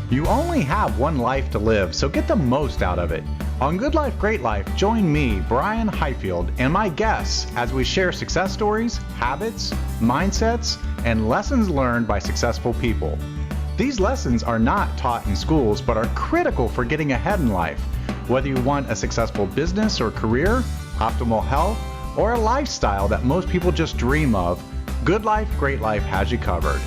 You only have one life to live, so get the most out of it. On Good Life, Great Life, join me, Brian Highfield, and my guests as we share success stories, habits, mindsets, and lessons learned by successful people. These lessons are not taught in schools, but are critical for getting ahead in life. Whether you want a successful business or career, optimal health, or a lifestyle that most people just dream of, Good Life, Great Life has you covered.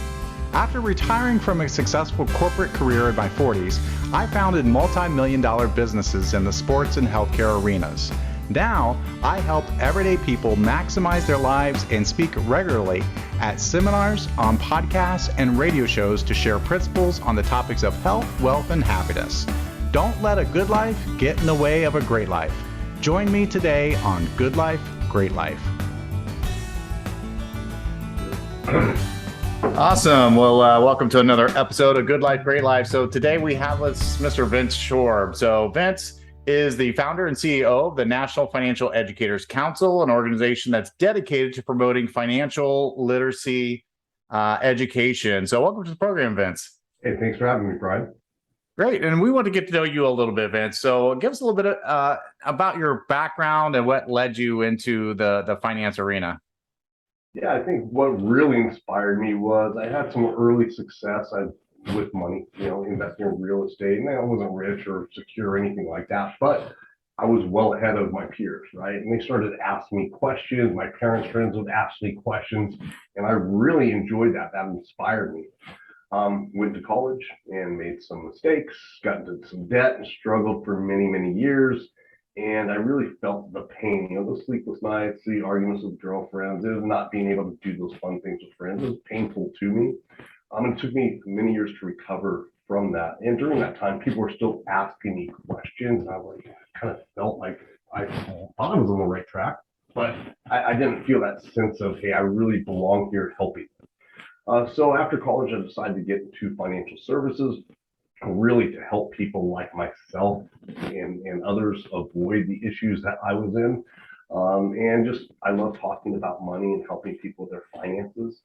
After retiring from a successful corporate career in my 40s, I founded multi-million-dollar businesses in the sports and healthcare arenas. Now, I help everyday people maximize their lives and speak regularly at seminars, on podcasts, and radio shows to share principles on the topics of health, wealth, and happiness. Don't let a good life get in the way of a great life. Join me today on Good Life, Great Life. Awesome. Well, welcome to another episode of Good Life, Great Life. So today we have with us Mr. Vince Shorb. So Vince is the founder and CEO of the National Financial Educators Council, an organization that's dedicated to promoting financial literacy education. So welcome to the program, Vince. Hey, thanks for having me, Brian. Great. And we want to get to know you a little bit, Vince. So give us a little bit about your background and what led you into the finance arena. Yeah, I think what really inspired me was I had some early success with money, investing in real estate. And I wasn't rich or secure or anything like that, but I was well ahead of my peers, right? And they started asking me questions. My parents' friends would ask me questions, and I really enjoyed that. That inspired me. Went to college and made some mistakes, got into some debt and struggled for many, many years. And I really felt the pain, the sleepless nights, the arguments with girlfriends, it was not being able to do those fun things with friends. It was painful to me. And it took me many years to recover from that. And during that time, people were still asking me questions. And I kind of felt like I thought I was on the right track, but I didn't feel that sense of, hey, I really belong here helping. So after college, I decided to get into financial services, really to help people like myself and others avoid the issues that I was in. I love talking about money and helping people with their finances.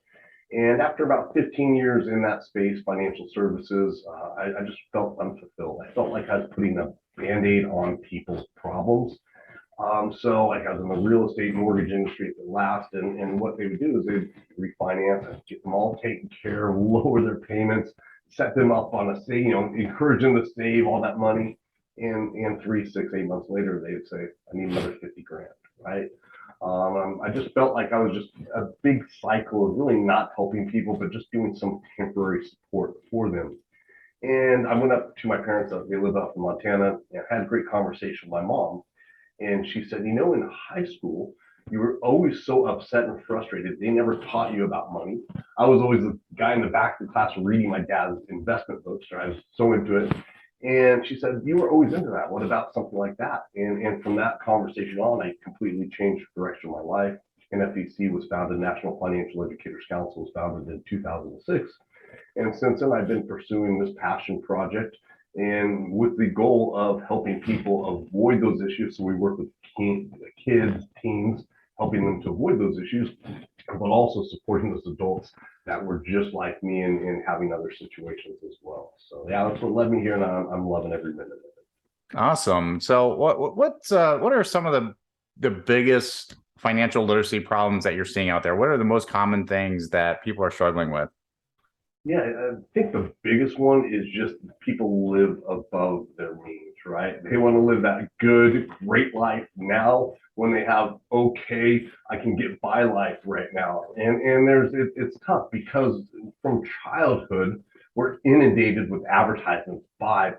And after about 15 years in that space, financial services, I just felt unfulfilled. I felt like I was putting a Band-Aid on people's problems. I was in the real estate mortgage industry at the last, and what they would do is they'd refinance and get them all taken care of, lower their payments, set them up on encourage them to save all that money. And 3, 6, 8 months later, they would say, I need another 50 grand, right? I just felt like I was just a big cycle of really not helping people, but just doing some temporary support for them. And I went up to my parents, they live out in Montana, and had a great conversation with my mom. And she said, in high school, you were always so upset and frustrated. They never taught you about money. I was always the guy in the back of the class reading my dad's investment books. So I was so into it. And she said, you were always into that. What about something like that? And from that conversation on, I completely changed the direction of my life. NFEC was founded, National Financial Educators Council was founded in 2006. And since then, I've been pursuing this passion project and with the goal of helping people avoid those issues. So we work with kids, teens, helping them to avoid those issues, but also supporting those adults that were just like me and having other situations as well. So yeah, that's what led me here, and I'm loving every minute of it. Awesome. So what are some of the biggest financial literacy problems that you're seeing out there? What are the most common things that people are struggling with? Yeah, I think the biggest one is just people live above their means, right? They want to live that good, great life now when they have okay, I can get by life right now. And it's tough because from childhood, we're inundated with advertisements, buy.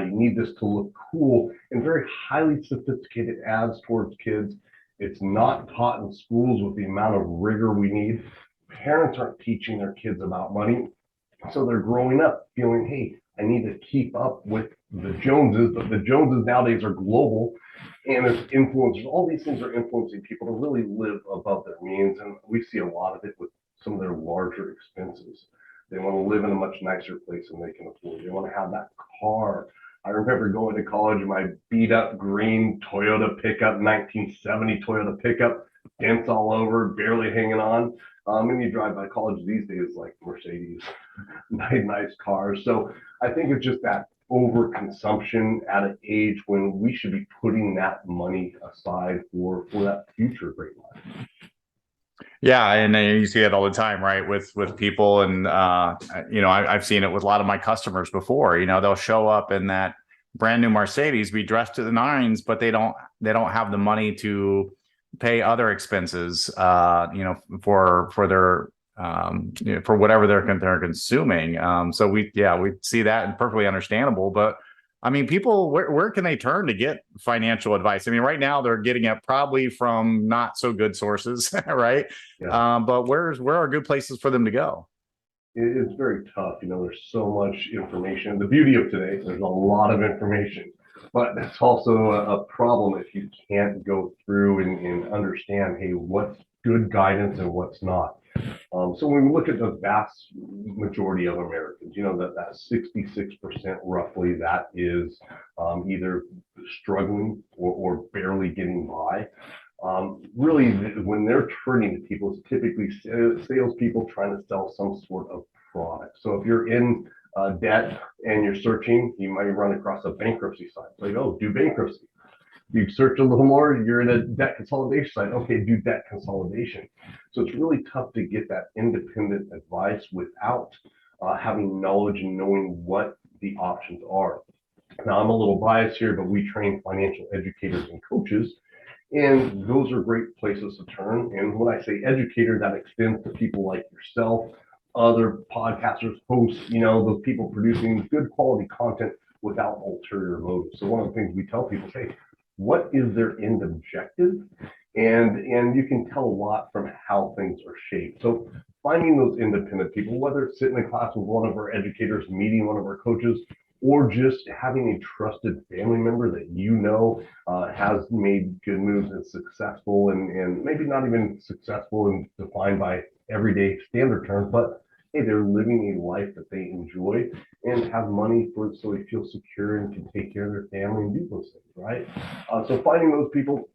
You need this to look cool, and very highly sophisticated ads towards kids. It's not taught in schools with the amount of rigor we need. Parents aren't teaching their kids about money. So they're growing up feeling, hey, I need to keep up with the Joneses, but the Joneses nowadays are global, and there's influencers. All these things are influencing people to really live above their means, and we see a lot of it with some of their larger expenses. They want to live in a much nicer place than they can afford. They want to have that car. I remember going to college in my beat up green Toyota pickup, 1970 Toyota pickup, dents all over, barely hanging on. And you drive by college these days like Mercedes, nice cars. So I think it's just that overconsumption at an age when we should be putting that money aside for that future great life. Yeah, and you see it all the time, right? With people, and I've seen it with a lot of my customers before. They'll show up in that brand new Mercedes, be dressed to the nines, but they don't have the money to pay other expenses, for their for whatever they're consuming. So we see that, and perfectly understandable. But I mean, people, where can they turn to get financial advice? I mean, right now they're getting it probably from not so good sources, right? Yeah. But where are good places for them to go? It's very tough. There's so much information. The beauty of today, there's a lot of information, but that's also a problem if you can't go through and understand, hey, what's good guidance and what's not. So when we look at the vast majority of Americans, that 66% roughly, that is either struggling or barely getting by. Really, when they're turning to people, it's typically salespeople trying to sell some sort of product. So if you're in debt and you're searching, you might run across a bankruptcy site. Like, oh, do bankruptcy. You search a little more, you're in a debt consolidation site. Okay, do debt consolidation. So it's really tough to get that independent advice without having knowledge and knowing what the options are. Now, I'm a little biased here, but we train financial educators and coaches, and those are great places to turn. And when I say educator, that extends to people like yourself, other podcasters, hosts, those people producing good quality content without ulterior motives. So one of the things we tell people, hey, what is their end objective? And you can tell a lot from how things are shaped. So finding those independent people, whether it's sitting in class with one of our educators, meeting one of our coaches, or just having a trusted family member that has made good moves and successful, and maybe not even successful and defined by everyday standard terms, but hey, they're living a life that they enjoy and have money for, so they feel secure and can take care of their family and do those things, right? So finding those people,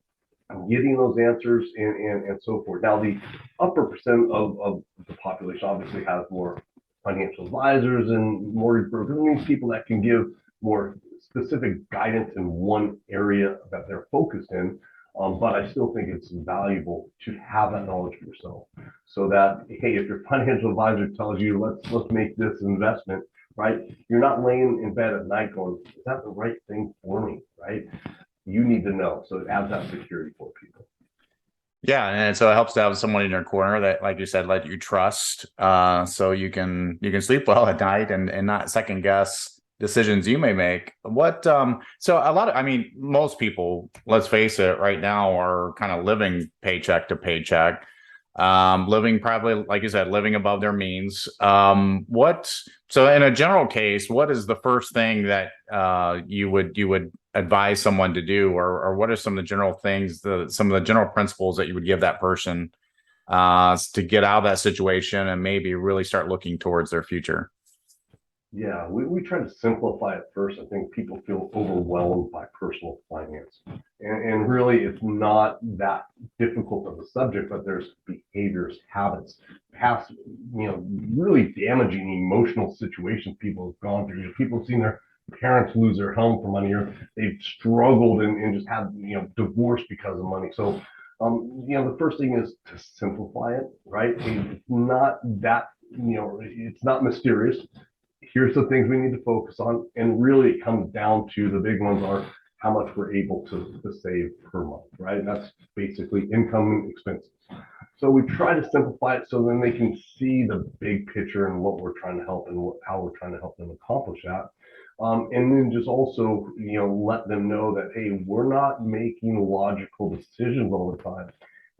getting those answers, and so forth. Now, the upper percent of the population obviously has more financial advisors and mortgage brokers. I mean, people that can give more specific guidance in one area that they're focused in. But I still think it's valuable to have that knowledge for yourself, so that, hey, if your financial advisor tells you let's make this investment, right, you're not laying in bed at night going, is that the right thing for me, right? You need to know, so it adds that security for people. Yeah, and so it helps to have someone in your corner that, like you said, let you trust, so you can sleep well at night, and not second guess decisions you may make. So I mean, most people, let's face it, right now are kind of living paycheck to paycheck, living probably, like you said, living above their means. So in a general case, what is the first thing that you would advise someone to do, or what are some of the general things, some of the general principles that you would give that person to get out of that situation and maybe really start looking towards their future? Yeah, we try to simplify it first. I think people feel overwhelmed by personal finance. And really, it's not that difficult of a subject, but there's behaviors, habits, past, really damaging emotional situations people have gone through. People have seen their parents lose their home for money, or they've struggled and just had, divorce because of money. So, the first thing is to simplify it, right? It's not that, it's not mysterious. Here's the things we need to focus on. And really, it comes down to the big ones are how much we're able to save per month, right? And that's basically income and expenses. So we try to simplify it so then they can see the big picture and what we're trying to help and how we're trying to help them accomplish that. And then just also, let them know that, hey, we're not making logical decisions all the time.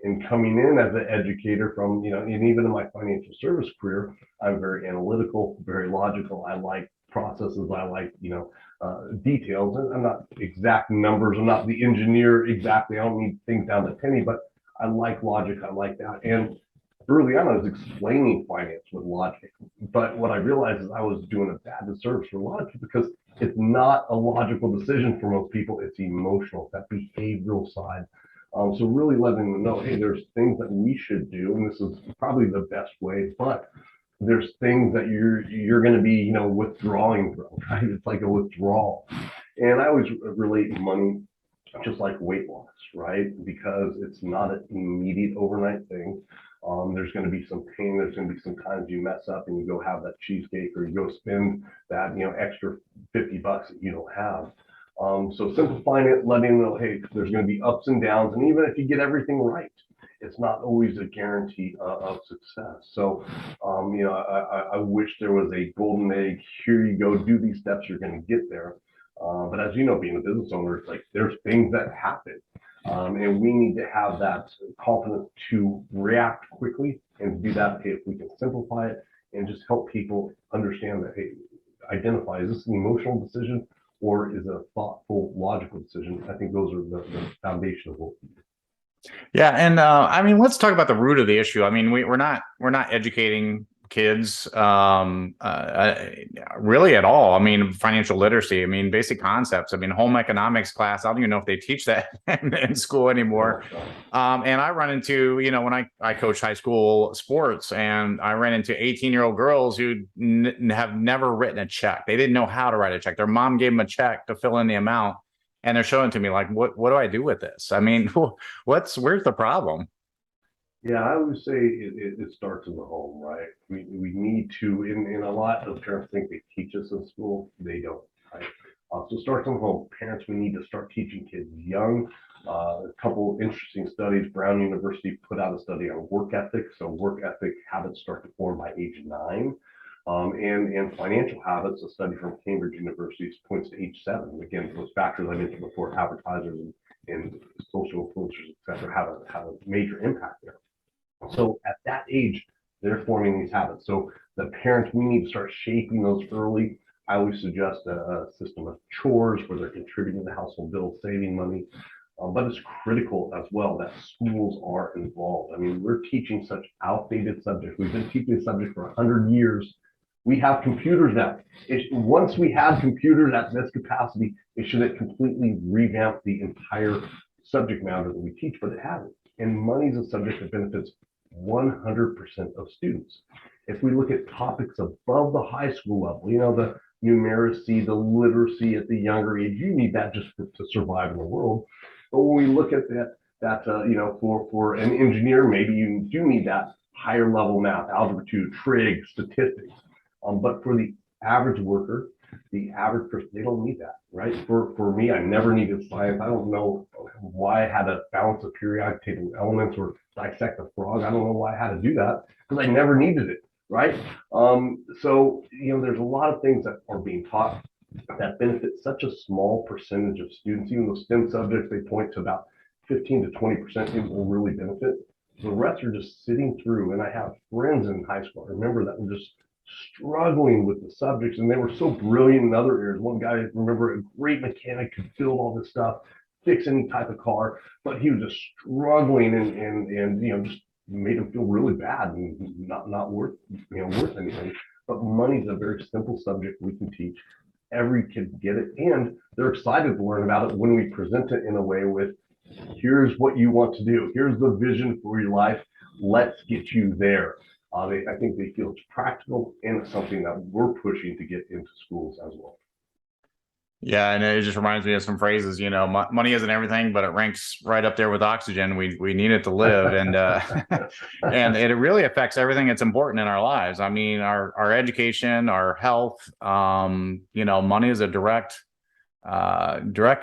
And coming in as an educator from, and even in my financial service career, I'm very analytical, very logical. I like processes. I like, details. And I'm not exact numbers. I'm not the engineer exactly. I don't need things down to penny, but I like logic. I like that. And early on, I was explaining finance with logic. But what I realized is I was doing a bad disservice for a lot of people, because it's not a logical decision for most people. It's emotional, that behavioral side. So really letting them know, hey, there's things that we should do, and this is probably the best way, but there's things that you're going to be, withdrawing from, right? It's like a withdrawal. And I always relate money just like weight loss, right? Because it's not an immediate overnight thing. There's going to be some pain. There's going to be some times you mess up and you go have that cheesecake, or you go spend that, extra $50 that you don't have. So simplifying it, letting them know, hey, there's going to be ups and downs. And even if you get everything right, it's not always a guarantee of success. So, I wish there was a golden egg. Here you go, do these steps, you're going to get there. But as you know, being a business owner, it's like there's things that happen. And we need to have that confidence to react quickly and do that. Hey, if we can simplify it and just help people understand that, hey, identify, is this an emotional decision or is it a thoughtful, logical decision? I think those are the foundation of what we do. Yeah, and I mean, let's talk about the root of the issue. I mean, we're not educating kids really at all. I mean, financial literacy. I mean, basic concepts. I mean, home economics class. I don't even know if they teach that in school anymore. And I run into, when I coach high school sports, and I ran into 18-year-old girls who have never written a check. They didn't know how to write a check. Their mom gave them a check to fill in the amount. And they're showing to me like, what do I do with this? I mean, where's the problem? Yeah, I would say it starts in the home, right? We need to, in a lot of parents think they teach us in school, they don't, right? So start in the home. Parents, we need to start teaching kids young. A couple interesting studies. Brown University put out a study on work ethic. So work ethic habits start to form by age 9. And financial habits, a study from Cambridge University points to age 7. Again, those factors I mentioned before, advertisers and social influencers, et cetera, have a major impact there. So at that age, they're forming these habits. So the parents, we need to start shaping those early. I always suggest a system of chores where they're contributing to the household bills, saving money. But it's critical as well that schools are involved. I mean, we're teaching such outdated subjects. We've been teaching the subject for 100 years. We have computers now. Once we had computers at this capacity, it should have completely revamped the entire subject matter that we teach, but it hasn't. And money is a subject that benefits 100% of students. If we look at topics above the high school level, the numeracy, the literacy at the younger age, you need that just to survive in the world. But when we look at that for an engineer, maybe you do need that higher level math, algebra 2, trig, statistics. But for the average worker, the average person, they don't need that, right? For me, I never needed science. I don't know why I had to balance a periodic table of elements or dissect a frog. I don't know why I had to do that because I never needed it, right? So, there's a lot of things that are being taught that benefit such a small percentage of students. Even those STEM subjects, they point to about 15 to 20% people will really benefit. The rest are just sitting through. And I have friends in high school, I remember, that were just struggling with the subjects, and they were so brilliant in other areas. One guy, I remember, a great mechanic, could build all this stuff, fix any type of car, but he was just struggling and just made him feel really bad and not worth anything. But money's a very simple subject we can teach. Every kid can get it, and they're excited to learn about it when we present it in a way with, here's what you want to do, here's the vision for your life, let's get you there. I think they feel it's practical, and it's something that we're pushing to get into schools as well. Yeah, and it just reminds me of some phrases. Money isn't everything, but it ranks right up there with oxygen. We need it to live, and and it really affects everything that's important in our lives. I mean, our education, our health. Money is a direct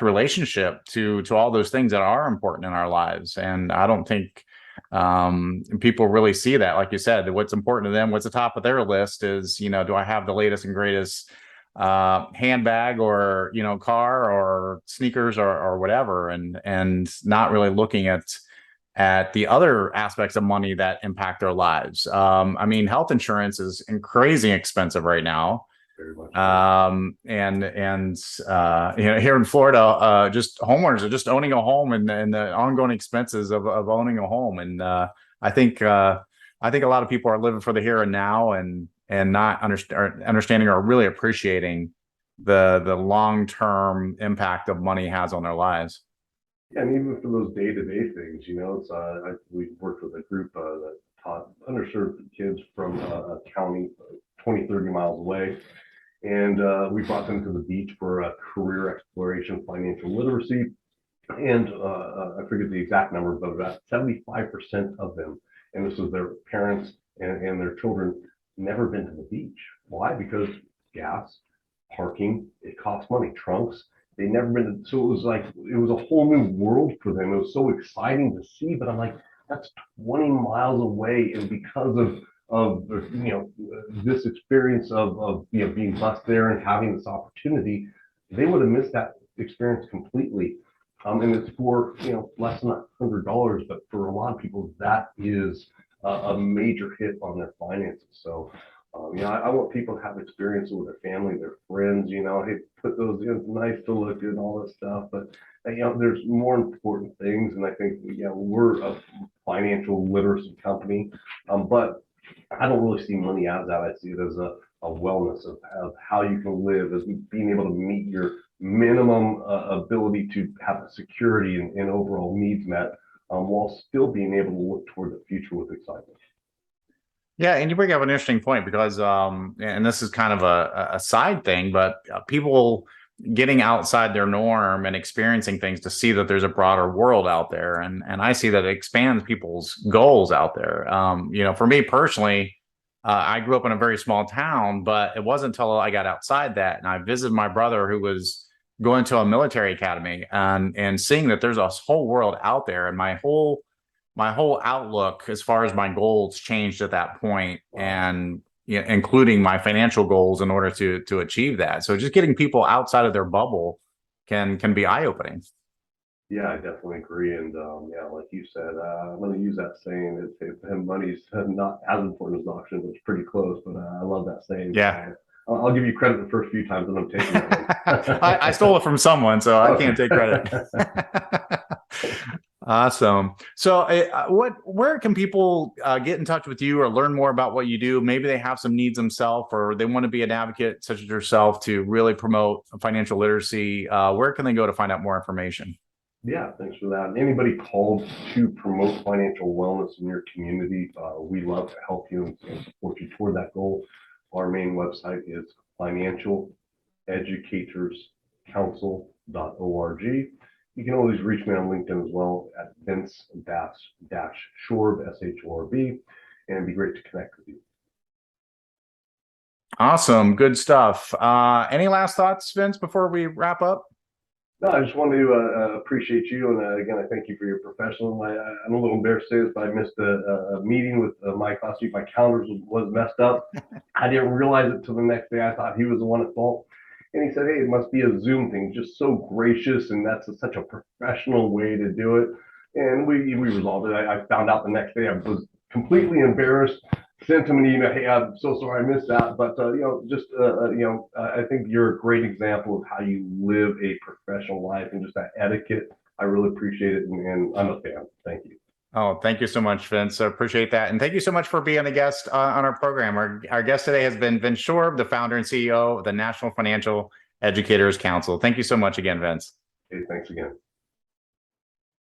relationship to all those things that are important in our lives, and I don't think people really see that. Like you said, what's important to them, what's the top of their list is, do I have the latest and greatest handbag or car or sneakers or whatever, and not really looking at the other aspects of money that impact their lives. I mean, health insurance is crazy expensive right now. Very much. Here in Florida, just homeowners are just owning a home, and the ongoing expenses of owning a home. And I think a lot of people are living for the here and now, and not understanding or really appreciating the long-term impact of money has on their lives. Yeah, and even for those day-to-day things, it's we worked with a group that taught underserved kids from a county 20, 30 miles away. And we brought them to the beach for a career exploration, financial literacy. And I forget the exact number, but about 75% of them, and this was their parents and their children, never been to the beach. Why? Because gas, parking, it costs money. Trunks, they never been. So it was a whole new world for them. It was so exciting to see. But I'm like, that's 20 miles away, and because of this experience of being bused there and having this opportunity, they would have missed that experience completely. And it's for less than $100, but for a lot of people, that is a major hit on their finances. So, I want people to have experience with their family, their friends. Hey, put those in. It's nice to look good and all this stuff, but there's more important things. And I think we're a financial literacy company, but I don't really see money as that. I see it as a wellness of how you can live, as being able to meet your minimum ability to have security and overall needs met, while still being able to look toward the future with excitement. Yeah, and you bring up an interesting point because, and this is kind of a side thing, but people getting outside their norm and experiencing things to see that there's a broader world out there, and I see that it expands people's goals out there. For me personally, I grew up in a very small town, but it wasn't until I got outside that and I visited my brother who was going to a military academy and seeing that there's a whole world out there, and my whole outlook as far as my goals changed at that point, and including my financial goals in order to achieve that. So just getting people outside of their bubble can be eye-opening. Yeah, I definitely agree. And like you said, I'm going to use that saying that money's not as important as auction, but it's pretty close. But I love that saying. Yeah. I'll give you credit the first few times that I'm taking it. I stole it from someone, so I can't take credit. Awesome. So where can people get in touch with you or learn more about what you do? Maybe they have some needs themselves, or they want to be an advocate such as yourself to really promote financial literacy. Where can they go to find out more information? Yeah, thanks for that. Anybody called to promote financial wellness in your community, we love to help you and support you toward that goal. Our main website is financialeducatorscouncil.org. You can always reach me on LinkedIn as well at Vince-Shorb, SHORB, and it'd be great to connect with you. Awesome. Good stuff. Any last thoughts, Vince, before we wrap up? No, I just wanted to appreciate you. And again, I thank you for your professionalism. I'm a little embarrassed to say this, but I missed a meeting with Mike last week. My calendar was messed up. I didn't realize it till the next day. I thought he was the one at fault. And he said, hey, it must be a Zoom thing. Just so gracious. And that's such a professional way to do it. And we resolved it. I found out the next day. I was completely embarrassed. Sent him an email. Hey, I'm so sorry I missed that. But I think you're a great example of how you live a professional life and just that etiquette. I really appreciate it, and I'm a fan. Thank you. Oh, thank you so much, Vince. I appreciate that. And thank you so much for being a guest on our program. Our guest today has been Vince Shorb, the founder and CEO of the National Financial Educators Council. Thank you so much again, Vince. Hey, thanks again.